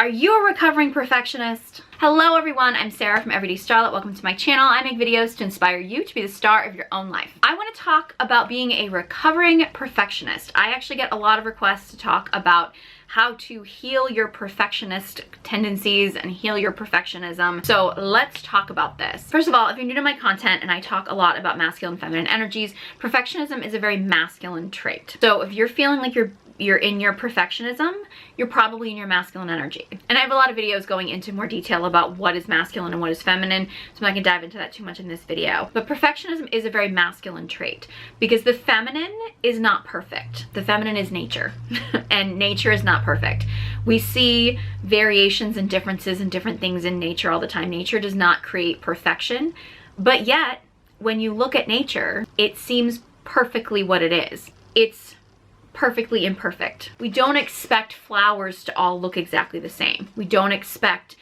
Are you a recovering perfectionist? Hello everyone, I'm Sarah from Everyday Starlet. Welcome to my channel. I make videos to inspire you to be the star of your own life. I want to talk about being a recovering perfectionist. I actually get a lot of requests to talk about how to heal your perfectionist tendencies and heal your perfectionism. So let's talk about this. First of all, if you're new to my content and I talk a lot about masculine and feminine energies, perfectionism is a very masculine trait. So if you're feeling like you're in your perfectionism, you're probably in your masculine energy. And I have a lot of videos going into more detail about what is masculine and what is feminine, so I'm not gonna dive into that too much in this video. But perfectionism is a very masculine trait because the feminine is not perfect. The feminine is nature, and nature is not perfect. We see variations and differences and different things in nature all the time. Nature does not create perfection, but yet, when you look at nature, it seems perfectly what it is. It's perfectly imperfect. We don't expect flowers to all look exactly the same. We don't expect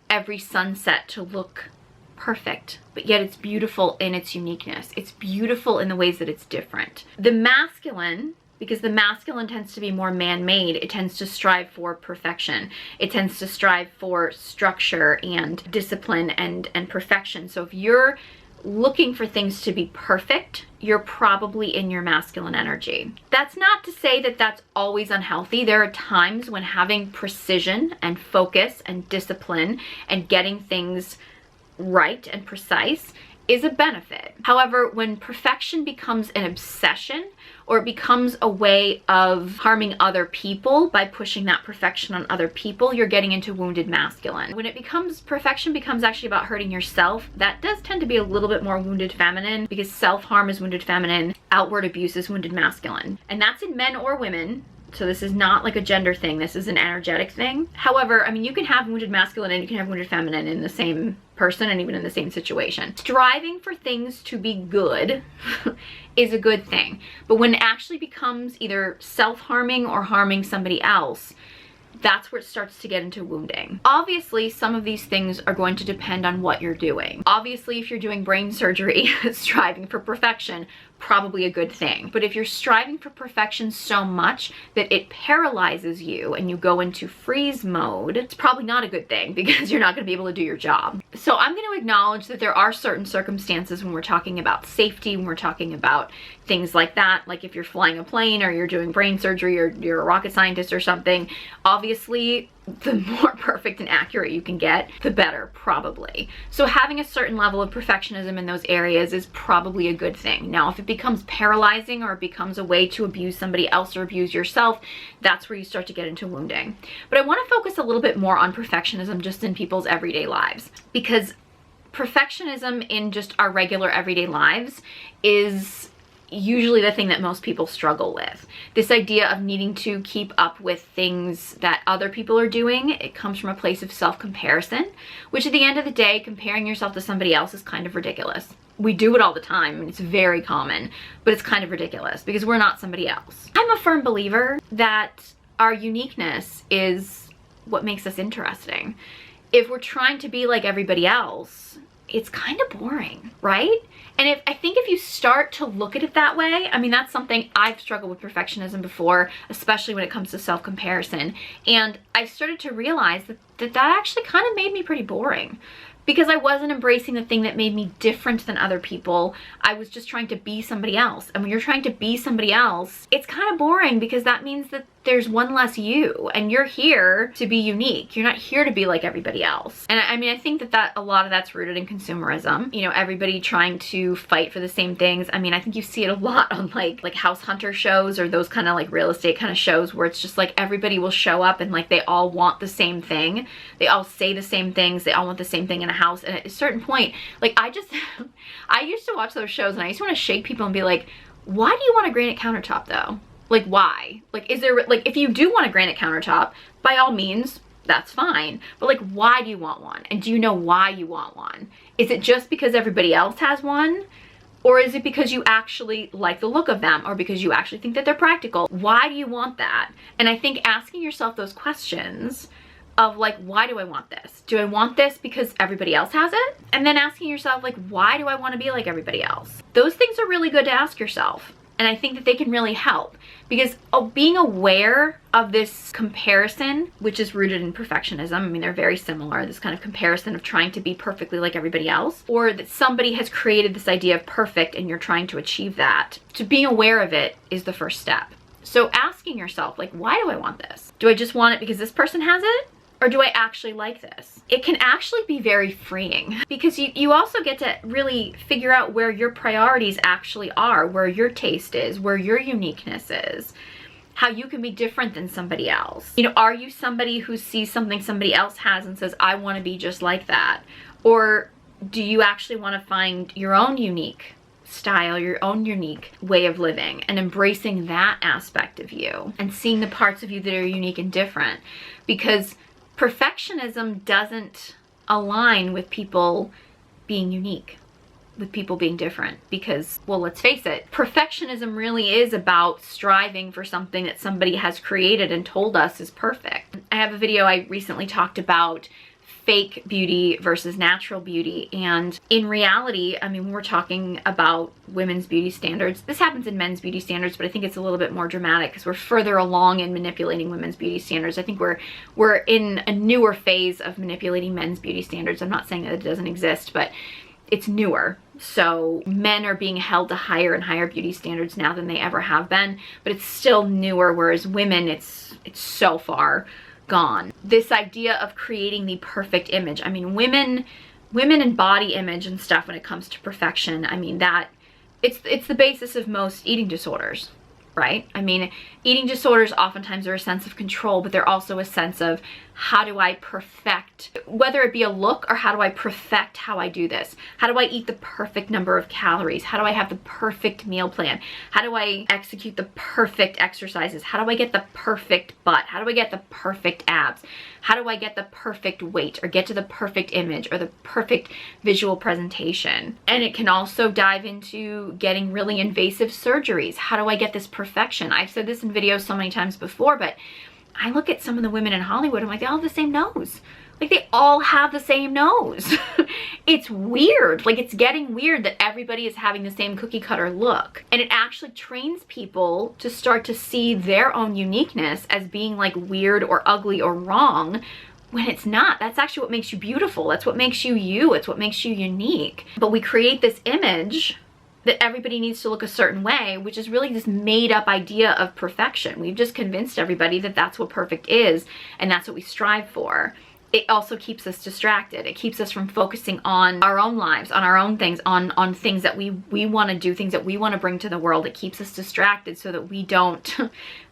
every sunset to look perfect, but yet it's beautiful in its uniqueness. It's beautiful in the ways that it's different. The masculine, because the masculine tends to be more man-made, it tends to strive for perfection. It tends to strive for structure and discipline and perfection. So if you're looking for things to be perfect, you're probably in your masculine energy. That's not to say that that's always unhealthy. There are times when having precision and focus and discipline and getting things right and precise is a benefit. However, when perfection becomes an obsession or it becomes a way of harming other people by pushing that perfection on other people, you're getting into wounded masculine. When perfection becomes actually about hurting yourself, that does tend to be a little bit more wounded feminine, because self-harm is wounded feminine, outward abuse is wounded masculine. And that's in men or women. So this is not like a gender thing, this is an energetic thing. However, I mean, you can have wounded masculine and you can have wounded feminine in the same person and even in the same situation. Striving for things to be good is a good thing. But when it actually becomes either self-harming or harming somebody else, that's where it starts to get into wounding. Obviously, some of these things are going to depend on what you're doing. Obviously, if you're doing brain surgery, striving for perfection, probably a good thing. But if you're striving for perfection so much that it paralyzes you and you go into freeze mode, it's probably not a good thing, because you're not going to be able to do your job. So I'm going to acknowledge that there are certain circumstances when we're talking about safety, when we're talking about things like that, like if you're flying a plane or you're doing brain surgery or you're a rocket scientist or something, obviously the more perfect and accurate you can get, the better, probably. So having a certain level of perfectionism in those areas is probably a good thing. Now, if it becomes paralyzing or it becomes a way to abuse somebody else or abuse yourself, that's where you start to get into wounding. But I want to focus a little bit more on perfectionism just in people's everyday lives, because perfectionism in just our regular everyday lives is usually the thing that most people struggle with. This idea of needing to keep up with things that other people are doing, it comes from a place of self-comparison, which at the end of the day, comparing yourself to somebody else is kind of ridiculous. We do it all the time, and it's very common, but it's kind of ridiculous because we're not somebody else. I'm a firm believer that our uniqueness is what makes us interesting. If we're trying to be like everybody else, it's kind of boring, right? And I think if you start to look at it that way, I mean, that's something I've struggled with perfectionism before, especially when it comes to self-comparison. And I started to realize that actually kind of made me pretty boring, because I wasn't embracing the thing that made me different than other people. I was just trying to be somebody else. And when you're trying to be somebody else, it's kind of boring, because that means that there's one less you, and you're here to be unique. You're not here to be like everybody else. And I mean, I think that a lot of that's rooted in consumerism. You know, everybody trying to fight for the same things. I mean, I think you see it a lot on like house hunter shows or those kind of like real estate kind of shows, where it's just like everybody will show up and like they all want the same thing. They all say the same things. They all want the same thing in a house. And at a certain point, like I used to watch those shows and I used to want to shake people and be like, why do you want a granite countertop though? Like, why? Like, is there, like, if you do want a granite countertop, by all means, that's fine. But like, why do you want one? And do you know why you want one? Is it just because everybody else has one? Or is it because you actually like the look of them, or because you actually think that they're practical? Why do you want that? And I think asking yourself those questions of like, why do I want this? Do I want this because everybody else has it? And then asking yourself, like, why do I want to be like everybody else? Those things are really good to ask yourself. And I think that they can really help because being aware of this comparison, which is rooted in perfectionism, I mean, they're very similar, this kind of comparison of trying to be perfectly like everybody else, or that somebody has created this idea of perfect and you're trying to achieve that. To being aware of it is the first step. So asking yourself, like, why do I want this? Do I just want it because this person has it? Or do I actually like this? It can actually be very freeing because you also get to really figure out where your priorities actually are, where your taste is, where your uniqueness is, how you can be different than somebody else. You know, are you somebody who sees something somebody else has and says, I want to be just like that? Or do you actually want to find your own unique style, your own unique way of living, and embracing that aspect of you and seeing the parts of you that are unique and different? Because perfectionism doesn't align with people being unique, with people being different, because, well, let's face it, perfectionism really is about striving for something that somebody has created and told us is perfect. I have a video I recently talked about fake beauty versus natural beauty, and in reality, I mean, we're talking about women's beauty standards. This happens in men's beauty standards, but I think it's a little bit more dramatic because we're further along in manipulating women's beauty standards. I think we're in a newer phase of manipulating men's beauty standards. I'm not saying that it doesn't exist, but it's newer. So men are being held to higher and higher beauty standards now than they ever have been, but it's still newer, whereas women, it's so far gone. This idea of creating the perfect image. I mean, women and body image and stuff when it comes to perfection, I mean, that it's the basis of most eating disorders, right? I mean, eating disorders oftentimes are a sense of control, but they're also a sense of how do I perfect, whether it be a look or how do I perfect how I do this? How do I eat the perfect number of calories? How do I have the perfect meal plan? How do I execute the perfect exercises? How do I get the perfect butt? How do I get the perfect abs? How do I get the perfect weight or get to the perfect image or the perfect visual presentation? And it can also dive into getting really invasive surgeries. How do I get this perfection? I've said this in videos so many times before, but I look at some of the women in Hollywood, I'm like, they all have the same nose. Like, they all have the same nose. It's weird. Like, it's getting weird that everybody is having the same cookie cutter look. And it actually trains people to start to see their own uniqueness as being like weird or ugly or wrong, when it's not. That's actually what makes you beautiful. That's what makes you you. It's what makes you unique. But we create this image that everybody needs to look a certain way, which is really this made up idea of perfection. We've just convinced everybody that that's what perfect is, and that's what we strive for. It also keeps us distracted. It keeps us from focusing on our own lives, on our own things, on things that we want to do, things that we want to bring to the world. It keeps us distracted so that we don't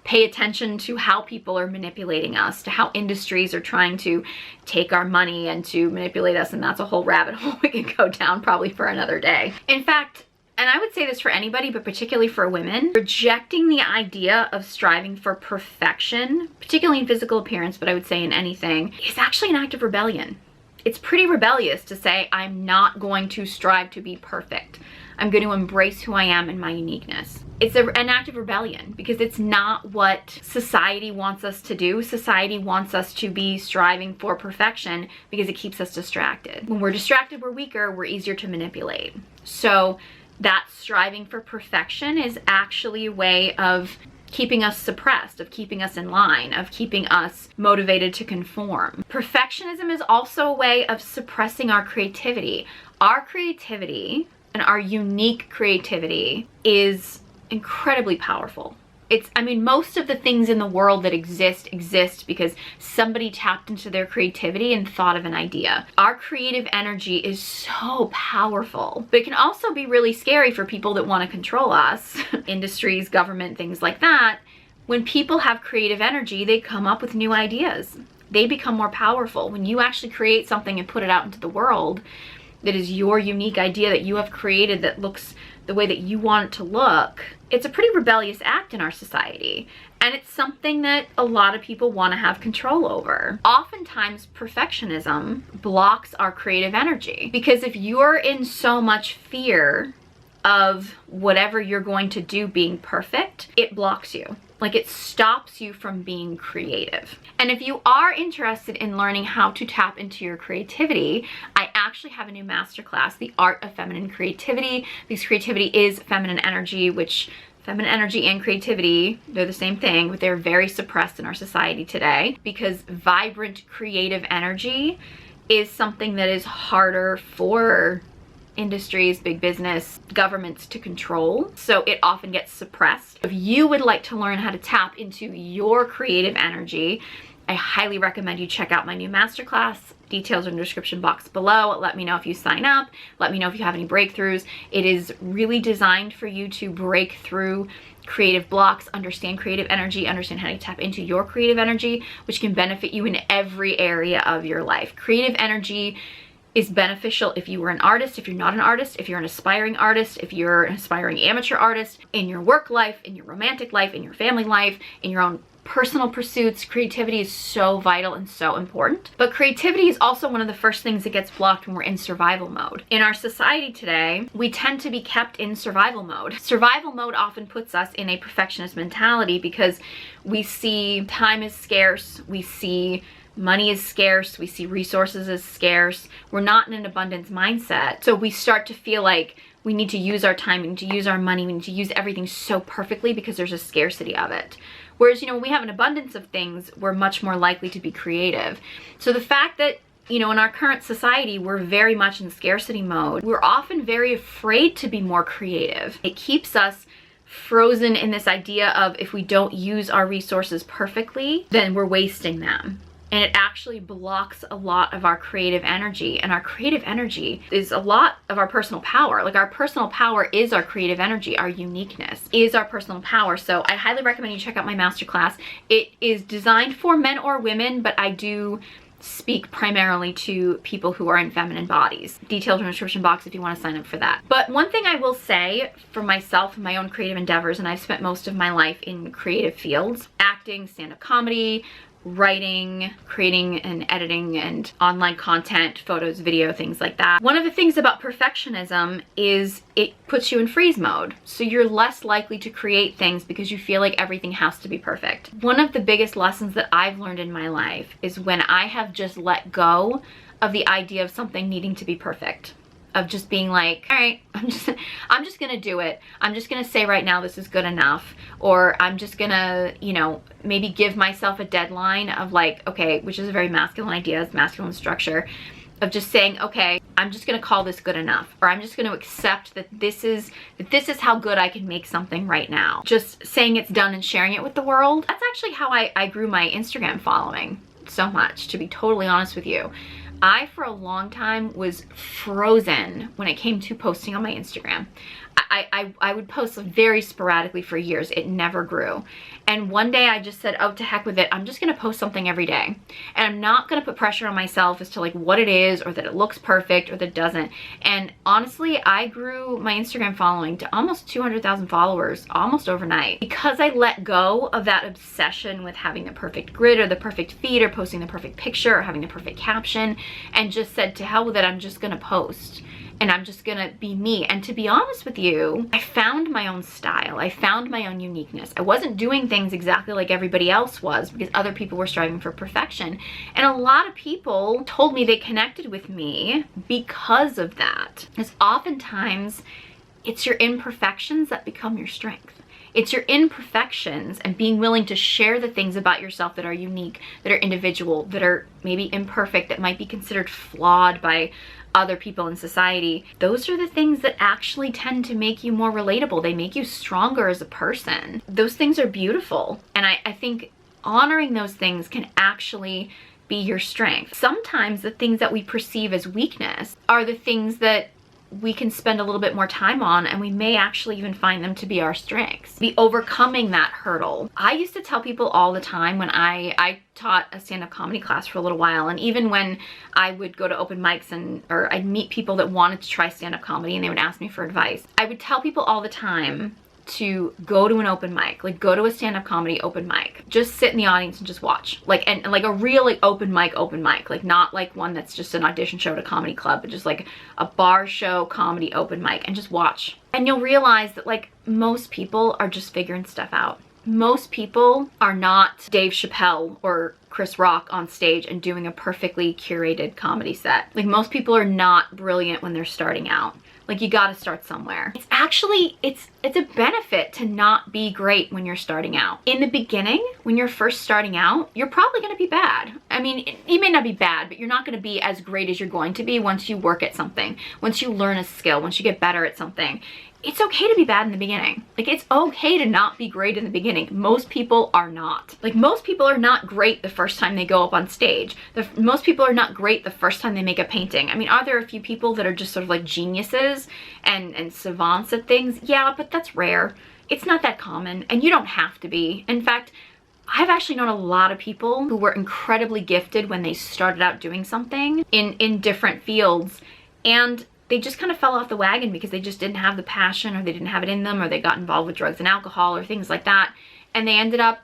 pay attention to how people are manipulating us, to how industries are trying to take our money and to manipulate us, and that's a whole rabbit hole we can go down probably for another day. In fact, and I would say this for anybody, but particularly for women, rejecting the idea of striving for perfection, particularly in physical appearance, but I would say in anything, is actually an act of rebellion. It's pretty rebellious to say, I'm not going to strive to be perfect. I'm going to embrace who I am and my uniqueness. It's an act of rebellion because it's not what society wants us to do. Society wants us to be striving for perfection because it keeps us distracted. When we're distracted, we're weaker, we're easier to manipulate. So that striving for perfection is actually a way of keeping us suppressed, of keeping us in line, of keeping us motivated to conform. Perfectionism is also a way of suppressing our creativity. Our creativity and our unique creativity is incredibly powerful. I mean, most of the things in the world that exist because somebody tapped into their creativity and thought of an idea. Our creative energy is so powerful, but it can also be really scary for people that want to control us, industries, government, things like that. When people have creative energy, they come up with new ideas. They become more powerful. When you actually create something and put it out into the world that is your unique idea that you have created that looks the way that you want it to look, it's a pretty rebellious act in our society. And it's something that a lot of people want to have control over. Oftentimes, perfectionism blocks our creative energy because if you're in so much fear of whatever you're going to do being perfect, it blocks you. Like, it stops you from being creative. And if you are interested in learning how to tap into your creativity, I actually have a new masterclass, The Art of Feminine Creativity, because creativity is feminine energy, which Feminine energy and creativity, they're the same thing, but they're very suppressed in our society today because vibrant creative energy is something that is harder for industries, big business, governments to control. So it often gets suppressed. If you would like to learn how to tap into your creative energy, I highly recommend you check out my new masterclass. Details are in the description box below. Let me know if you sign up. Let me know if you have any breakthroughs. It is really designed for you to break through creative blocks, understand creative energy, understand how to tap into your creative energy, which can benefit you in every area of your life. Creative energy is beneficial if you were an artist, if you're not an artist, if you're an aspiring artist, if you're an aspiring amateur artist, in your work life, in your romantic life, in your family life, in your own personal pursuits. Creativity is so vital and so important. But creativity is also one of the first things that gets blocked when we're in survival mode. In our society today, we tend to be kept in survival mode. Survival mode often puts us in a perfectionist mentality because we see time is scarce, we see money is scarce, we see resources as scarce. We're not in an abundance mindset. So we start to feel like we need to use our time, we need to use our money, we need to use everything so perfectly because there's a scarcity of it. Whereas, you know, when we have an abundance of things, we're much more likely to be creative. So the fact that, you know, in our current society, we're very much in scarcity mode, we're often very afraid to be more creative. It keeps us frozen in this idea of if we don't use our resources perfectly, then we're wasting them. And it actually blocks a lot of our creative energy. And our creative energy is a lot of our personal power. Like, our personal power is our creative energy. Our uniqueness is our personal power. So I highly recommend you check out my masterclass. It is designed for men or women, but I do speak primarily to people who are in feminine bodies. Details in the description box if you want to sign up for that. But one thing I will say for myself and my own creative endeavors, and I've spent most of my life in creative fields, acting, stand-up comedy, writing, creating and editing and online content, photos, video, things like that. One of the things about perfectionism is it puts you in freeze mode. So you're less likely to create things because you feel like everything has to be perfect. One of the biggest lessons that I've learned in my life is when I have just let go of the idea of something needing to be perfect. Of just being like, all right, I'm just gonna do it. I'm just gonna say right now this is good enough. Or I'm just gonna, you know, maybe give myself a deadline of like, okay, which is a very masculine idea, it's masculine structure, of just saying, okay, I'm just gonna call this good enough. Or I'm just gonna accept that this is how good I can make something right now. Just saying it's done and sharing it with the world. That's actually how I grew my Instagram following so much, to be totally honest with you. I, for a long time, was frozen when it came to posting on my Instagram. I would post very sporadically for years. It never grew. And one day I just said, oh, to heck with it. I'm just gonna post something every day. And I'm not gonna put pressure on myself as to like what it is or that it looks perfect or that it doesn't. And honestly, I grew my Instagram following to almost 200,000 followers almost overnight because I let go of that obsession with having the perfect grid or the perfect feed or posting the perfect picture or having the perfect caption, and just said, to hell with it, I'm just gonna post. And I'm just gonna be me. And to be honest with you, I found my own style. I found my own uniqueness. I wasn't doing things exactly like everybody else was because other people were striving for perfection. And a lot of people told me they connected with me because of that. Because oftentimes it's your imperfections that become your strength. It's your imperfections and being willing to share the things about yourself that are unique, that are individual, that are maybe imperfect, that might be considered flawed by other people in society. Those are the things that actually tend to make you more relatable. They make you stronger as a person. Those things are beautiful. And I think honoring those things can actually be your strength. Sometimes the things that we perceive as weakness are the things that we can spend a little bit more time on, and we may actually even find them to be our strengths. Be overcoming that hurdle. I used to tell people all the time when I taught a stand-up comedy class for a little while, and even when I would go to open mics or I'd meet people that wanted to try stand-up comedy and they would ask me for advice, I would tell people all the time to go to an open mic, like go to a stand-up comedy open mic, just sit in the audience and just watch, like, and like a real like open mic, like not like one that's just an audition show at a comedy club, but just like a bar show comedy open mic, and just watch. And you'll realize that like most people are just figuring stuff out. Most people are not Dave Chappelle or Chris Rock on stage and doing a perfectly curated comedy set. Like, most people are not brilliant when they're starting out. Like, you gotta start somewhere. It's actually, it's a benefit to not be great when you're starting out. In the beginning, when you're first starting out, you're probably gonna be bad. I mean, you may not be bad, but you're not gonna be as great as you're going to be once you work at something, once you learn a skill, once you get better at something. It's okay to be bad in the beginning. Like, it's okay to not be great in the beginning. Most people are not. Like, most people are not great the first time they go up on stage. Most people are not great the first time they make a painting. I mean, are there a few people that are just sort of like geniuses and savants at things? Yeah, but that's rare. It's not that common, and you don't have to be. In fact, I've actually known a lot of people who were incredibly gifted when they started out doing something in different fields, and they just kind of fell off the wagon because they just didn't have the passion, or they didn't have it in them, or they got involved with drugs and alcohol or things like that, and they ended up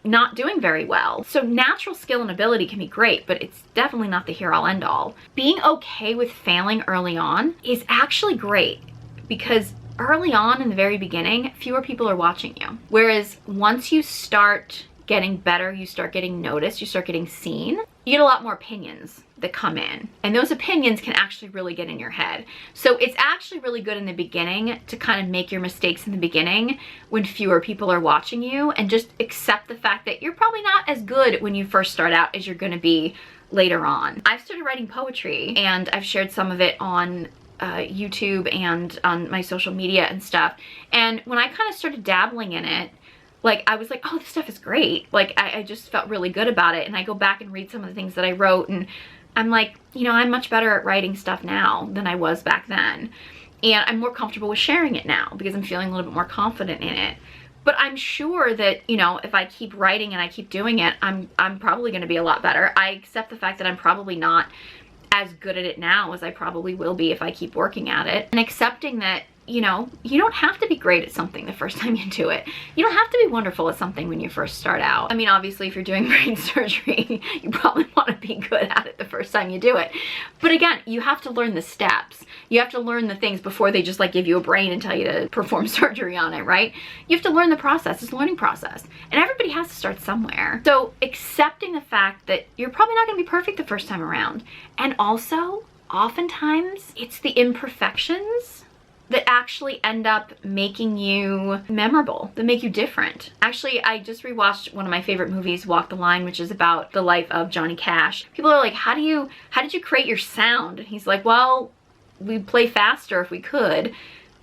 not doing very well. So natural skill and ability can be great, but it's definitely not the here-all end-all. Being okay with failing early on is actually great, because early on in the very beginning, fewer people are watching you. Whereas once you start getting better, you start getting noticed, you start getting seen, you get a lot more opinions that come in, and those opinions can actually really get in your head. So it's actually really good in the beginning to kind of make your mistakes in the beginning when fewer people are watching you, and just accept the fact that you're probably not as good when you first start out as you're going to be later on. I've started writing poetry, and I've shared some of it on YouTube and on my social media and stuff, and when I kind of started dabbling in it, like, I was like, oh, this stuff is great. Like, I just felt really good about it. And I go back and read some of the things that I wrote, and I'm like, you know, I'm much better at writing stuff now than I was back then. And I'm more comfortable with sharing it now because I'm feeling a little bit more confident in it. But I'm sure that, you know, if I keep writing and I keep doing it, I'm probably going to be a lot better. I accept the fact that I'm probably not as good at it now as I probably will be if I keep working at it. And accepting that, you know, you don't have to be great at something the first time you do it. You don't have to be wonderful at something when you first start out. I mean, obviously, if you're doing brain surgery, you probably want to be good at it the first time you do it. But again, you have to learn the steps. You have to learn the things before they just like give you a brain and tell you to perform surgery on it, right? You have to learn the process. It's a learning process. And everybody has to start somewhere. So accepting the fact that you're probably not going to be perfect the first time around. And also, oftentimes, it's the imperfections that actually end up making you memorable, that make you different. Actually, I just rewatched one of my favorite movies, Walk the Line, which is about the life of Johnny Cash. People are like, how did you create your sound? And he's like, well, we'd play faster if we could.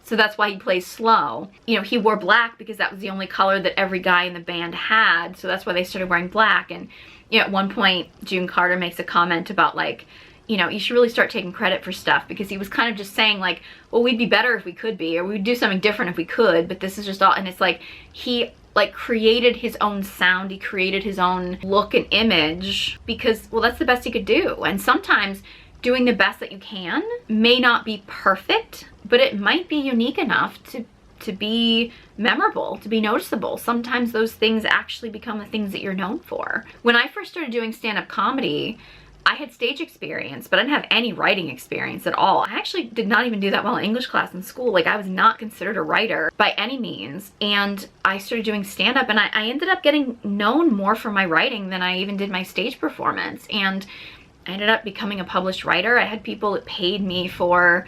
So that's why he plays slow. You know, he wore black because that was the only color that every guy in the band had. So that's why they started wearing black. And, you know, at one point, June Carter makes a comment about like, you know, you should really start taking credit for stuff, because he was kind of just saying like, well, we'd be better if we could be, or we'd do something different if we could, but this is just all, and it's like, he like created his own sound, he created his own look and image because, well, that's the best he could do. And sometimes doing the best that you can may not be perfect, but it might be unique enough to be memorable, to be noticeable. Sometimes those things actually become the things that you're known for. When I first started doing stand-up comedy, I had stage experience, but I didn't have any writing experience at all. I actually did not even do that well in English class in school. Like, I was not considered a writer by any means. And I started doing stand-up, and I ended up getting known more for my writing than I even did my stage performance. And I ended up becoming a published writer. I had people that paid me for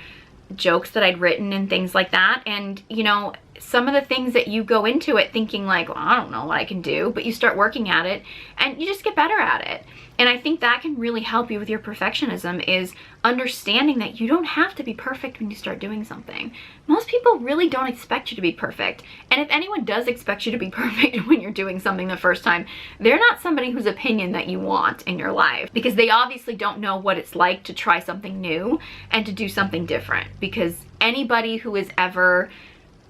jokes that I'd written and things like that. And, you know, some of the things that you go into it thinking like, well, I don't know what I can do, but you start working at it and you just get better at it. And I think that can really help you with your perfectionism, is understanding that you don't have to be perfect when you start doing something. Most people really don't expect you to be perfect. And if anyone does expect you to be perfect when you're doing something the first time, they're not somebody whose opinion that you want in your life, because they obviously don't know what it's like to try something new and to do something different. Because anybody who has ever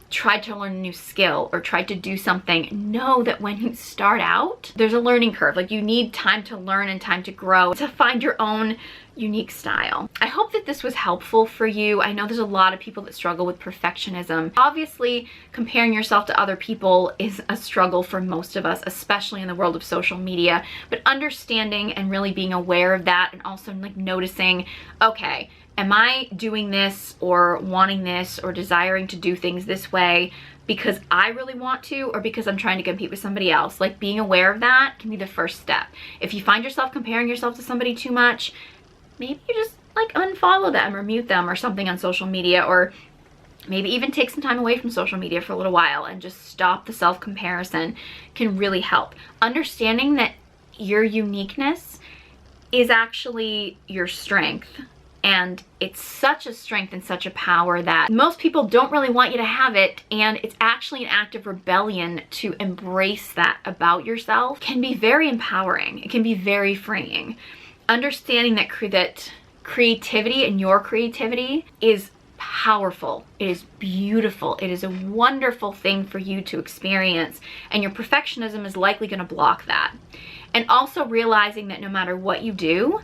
tried to learn a new skill or tried to do something know that when you start out, there's a learning curve. Like, you need time to learn and time to grow, to find your own unique style. I hope that this was helpful for you. I know there's a lot of people that struggle with perfectionism. Obviously, comparing yourself to other people is a struggle for most of us, especially in the world of social media, but understanding and really being aware of that, and also like noticing, okay, am I doing this or wanting this or desiring to do things this way because I really want to, or because I'm trying to compete with somebody else? Like, being aware of that can be the first step. If you find yourself comparing yourself to somebody too much, maybe you just like unfollow them or mute them or something on social media, or maybe even take some time away from social media for a little while and just stop the self-comparison can really help. Understanding that your uniqueness is actually your strength. And it's such a strength and such a power that most people don't really want you to have it, and it's actually an act of rebellion to embrace that about yourself. It can be very empowering. It can be very freeing. Understanding that creativity and your creativity is powerful. It is beautiful. It is a wonderful thing for you to experience, and your perfectionism is likely going to block that. And also realizing that no matter what you do,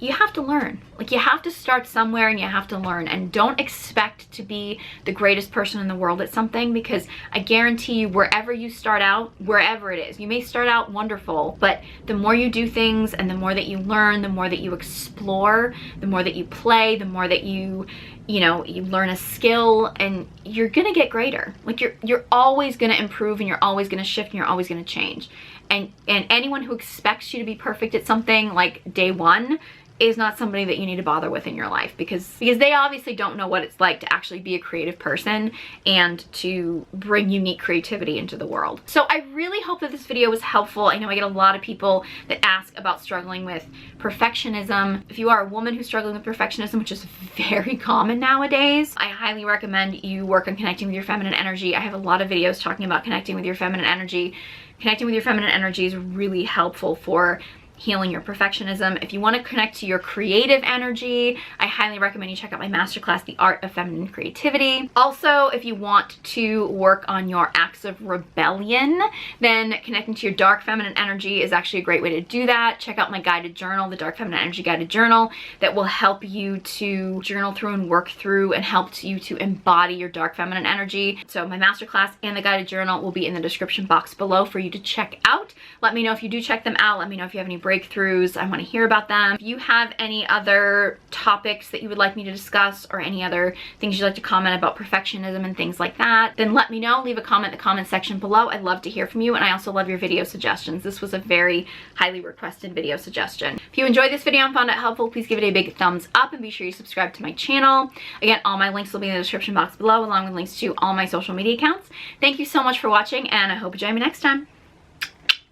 you have to learn. Like, you have to start somewhere and you have to learn, and don't expect to be the greatest person in the world at something, because I guarantee you, wherever you start out, wherever it is, you may start out wonderful, but the more you do things and the more that you learn, the more that you explore, the more that you play, the more that you learn a skill, and you're gonna get greater. Like, you're always gonna improve, and you're always gonna shift, and you're always gonna change. And anyone who expects you to be perfect at something like day one is not somebody that you need to bother with in your life, because they obviously don't know what it's like to actually be a creative person and to bring unique creativity into the world. So I really hope that this video was helpful. I know I get a lot of people that ask about struggling with perfectionism. If you are a woman who's struggling with perfectionism, which is very common nowadays, I highly recommend you work on connecting with your feminine energy. I have a lot of videos talking about connecting with your feminine energy. Connecting with your feminine energy is really helpful for healing your perfectionism. If you want to connect to your creative energy, I highly recommend you check out my masterclass, The Art of Feminine Creativity. Also, if you want to work on your acts of rebellion, then connecting to your dark feminine energy is actually a great way to do that. Check out my guided journal, the Dark Feminine Energy Guided Journal, that will help you to journal through and work through and help you to embody your dark feminine energy. So my masterclass and the guided journal will be in the description box below for you to check out. Let me know if you do check them out. Let me know if you have any breakthroughs. I want to hear about them. If you have any other topics that you would like me to discuss, or any other things you'd like to comment about perfectionism and things like that, then let me know. Leave a comment in the comment section below. I'd love to hear from you, and I also love your video suggestions. This was a very highly requested video suggestion. If you enjoyed this video and found it helpful, please give it a big thumbs up, and be sure you subscribe to my channel. Again, all my links will be in the description box below, along with links to all my social media accounts. Thank you so much for watching, and I hope you join me next time.